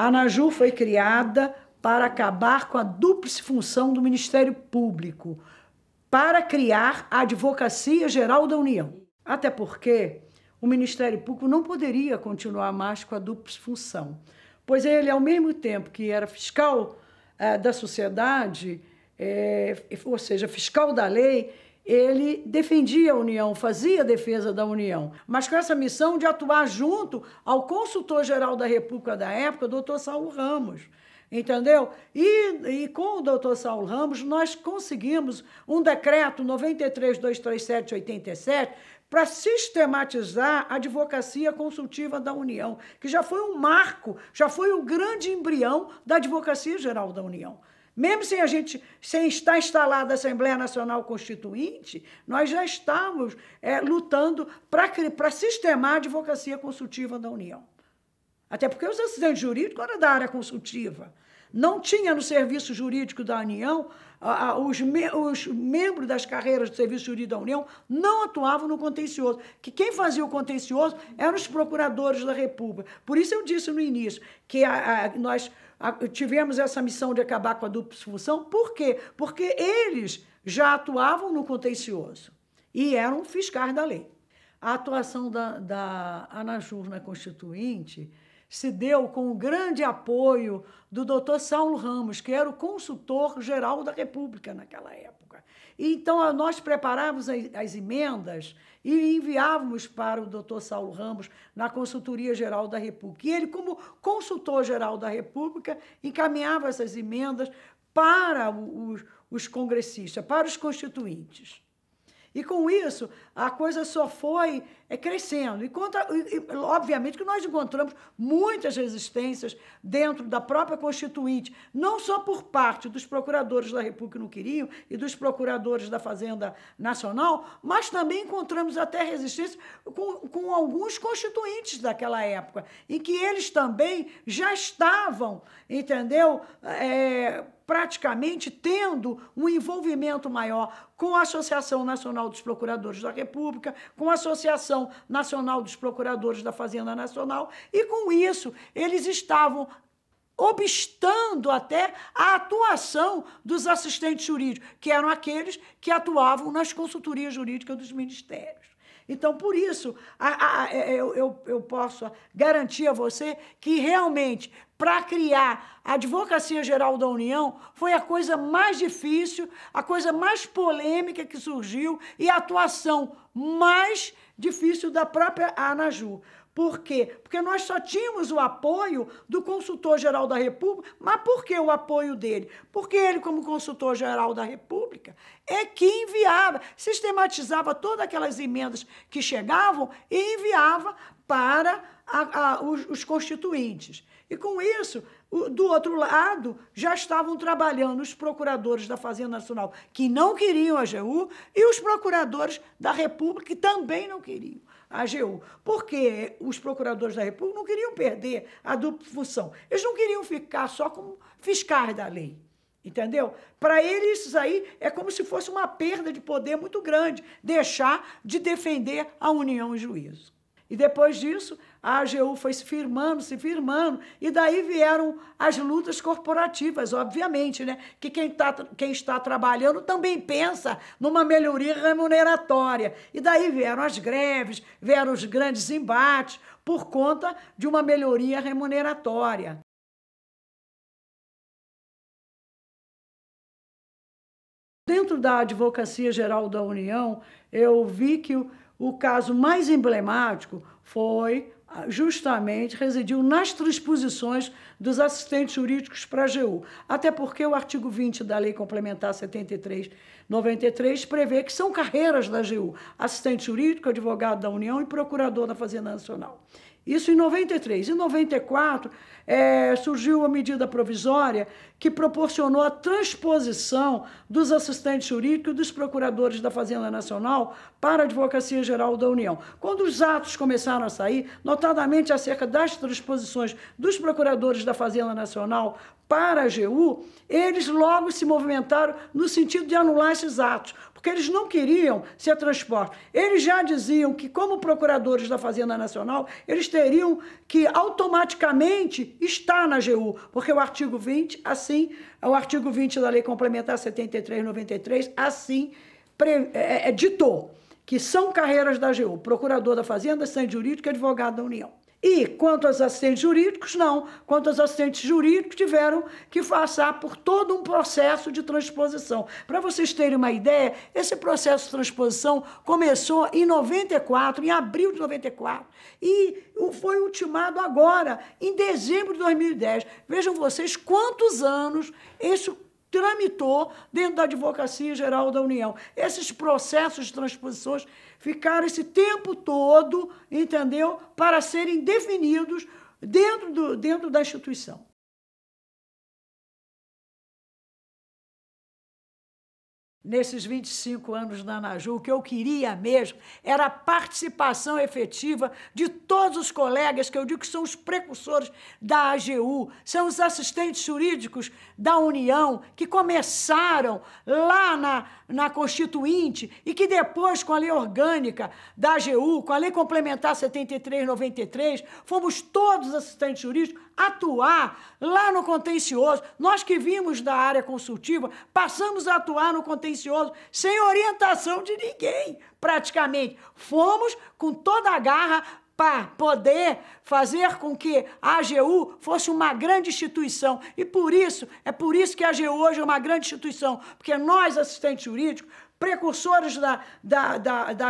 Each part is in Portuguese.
A ANAJU foi criada para acabar com a dúplice função do Ministério Público, para criar a Advocacia Geral da União. Até porque o Ministério Público não poderia continuar mais com a dúplice função, pois ele, ao mesmo tempo que era fiscal da sociedade, ou seja, fiscal da lei, ele defendia a União, fazia a defesa da União, mas com essa missão de atuar junto ao consultor-geral da República da época, doutor Saulo Ramos, entendeu? E com o doutor Saulo Ramos, nós conseguimos um decreto 93.237/87 para sistematizar a advocacia consultiva da União, que já foi um marco, já foi o grande embrião da Advocacia Geral da União. Mesmo sem estar instalada a Assembleia Nacional Constituinte, nós já estávamos lutando para sistemar a advocacia consultiva da União. Até porque os assistentes jurídicos eram da área consultiva. Não tinha no serviço jurídico da União, os membros das carreiras do serviço jurídico da União não atuavam no contencioso, que quem fazia o contencioso eram os procuradores da República. Por isso eu disse no início que nós tivemos essa missão de acabar com a dupla função. Por quê? Porque eles já atuavam no contencioso e eram fiscais da lei. A atuação da ANAJU na Constituinte se deu com o grande apoio do doutor Saulo Ramos, que era o consultor-geral da República naquela época. Então, nós preparávamos as emendas e enviávamos para o doutor Saulo Ramos na Consultoria-Geral da República. E ele, como consultor-geral da República, encaminhava essas emendas para os congressistas, para os constituintes. E, com isso, a coisa só foi crescendo. E, obviamente, que nós encontramos muitas resistências dentro da própria Constituinte, não só por parte dos procuradores da República que não queriam e dos procuradores da Fazenda Nacional, mas também encontramos até resistência com alguns constituintes daquela época, em que eles também já estavam, entendeu?, praticamente tendo um envolvimento maior com a Associação Nacional dos Procuradores da República, com a Associação Nacional dos Procuradores da Fazenda Nacional, e com isso eles estavam obstando até a atuação dos assistentes jurídicos, que eram aqueles que atuavam nas consultorias jurídicas dos ministérios. Então, por isso, eu posso garantir a você que, realmente, para criar a Advocacia Geral da União, foi a coisa mais difícil, a coisa mais polêmica que surgiu e a atuação mais difícil da própria ANAJU. Por quê? Porque nós só tínhamos o apoio do consultor-geral da República. Mas por que o apoio dele? Porque ele, como consultor-geral da República, é que enviava, sistematizava todas aquelas emendas que chegavam e enviava para os constituintes. E, com isso, do outro lado, já estavam trabalhando os procuradores da Fazenda Nacional, que não queriam a AGU, e os procuradores da República, que também não queriam a AGU, porque os procuradores da República não queriam perder a dupla função. Eles não queriam ficar só como fiscais da lei, entendeu? Para eles, isso aí é como se fosse uma perda de poder muito grande, deixar de defender a União e juízo. E depois disso, a AGU foi se firmando, e daí vieram as lutas corporativas, obviamente, né? Que quem está trabalhando também pensa numa melhoria remuneratória. E daí vieram as greves, vieram os grandes embates por conta de uma melhoria remuneratória. Dentro da Advocacia Geral da União, eu vi que o caso mais emblemático foi, justamente, residiu nas transposições dos assistentes jurídicos para a AGU. Até porque o artigo 20 da Lei Complementar 73/93 prevê que são carreiras da AGU: assistente jurídico, advogado da União e procurador da Fazenda Nacional. Isso em 93. Em 94, surgiu a medida provisória que proporcionou a transposição dos assistentes jurídicos e dos procuradores da Fazenda Nacional para a Advocacia Geral da União. Quando os atos começaram a sair, notadamente acerca das transposições dos procuradores da Fazenda Nacional para a AGU, eles logo se movimentaram no sentido de anular esses atos, porque porque eles não queriam ser transpostos. Eles já diziam que, como procuradores da Fazenda Nacional, eles teriam que automaticamente estar na AGU, porque o artigo 20, assim, o artigo 20 da Lei Complementar 73/93, assim, ditou que são carreiras da AGU, procurador da Fazenda, assistente jurídico e advogado da União. E, quanto aos assistentes jurídicos, não. Quanto aos assistentes jurídicos, tiveram que passar por todo um processo de transposição. Para vocês terem uma ideia, esse processo de transposição começou em 94, em abril de 94, e foi ultimado agora, em dezembro de 2010. Vejam vocês quantos anos isso tramitou dentro da Advocacia Geral da União. Esses processos de transposições ficaram esse tempo todo, entendeu? Para serem definidos dentro da instituição. Nesses 25 anos da ANAJU, o que eu queria mesmo era a participação efetiva de todos os colegas, que eu digo que são os precursores da AGU, são os assistentes jurídicos da União, que começaram lá na Constituinte e que depois, com a Lei Orgânica da AGU, com a Lei Complementar 73/93, fomos todos assistentes jurídicos atuar lá no contencioso. Nós que vimos da área consultiva, passamos a atuar no contencioso sem orientação de ninguém, praticamente. Fomos com toda a garra para poder fazer com que a AGU fosse uma grande instituição. E é por isso que a AGU hoje é uma grande instituição, porque nós, assistentes jurídicos, precursores da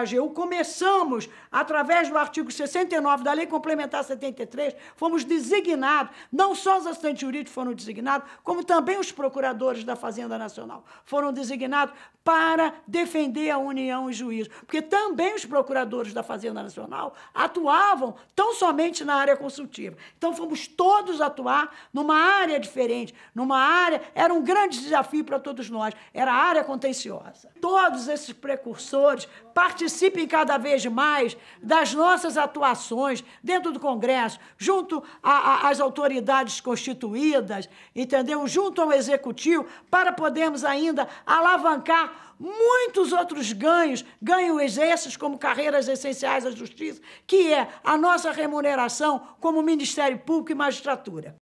AGU, começamos, através do artigo 69 da Lei Complementar 73, fomos designados, não só os assistentes jurídicos foram designados, como também os procuradores da Fazenda Nacional foram designados para defender a União e juízo, porque também os procuradores da Fazenda Nacional atuavam tão somente na área consultiva. Então, fomos todos atuar numa área diferente, era um grande desafio para todos nós, era a área contenciosa. Todos esses precursores participem cada vez mais das nossas atuações dentro do Congresso, junto às autoridades constituídas, entendeu? Junto ao Executivo, para podermos ainda alavancar muitos outros ganhos esses como carreiras essenciais à Justiça, que é a nossa remuneração como Ministério Público e Magistratura.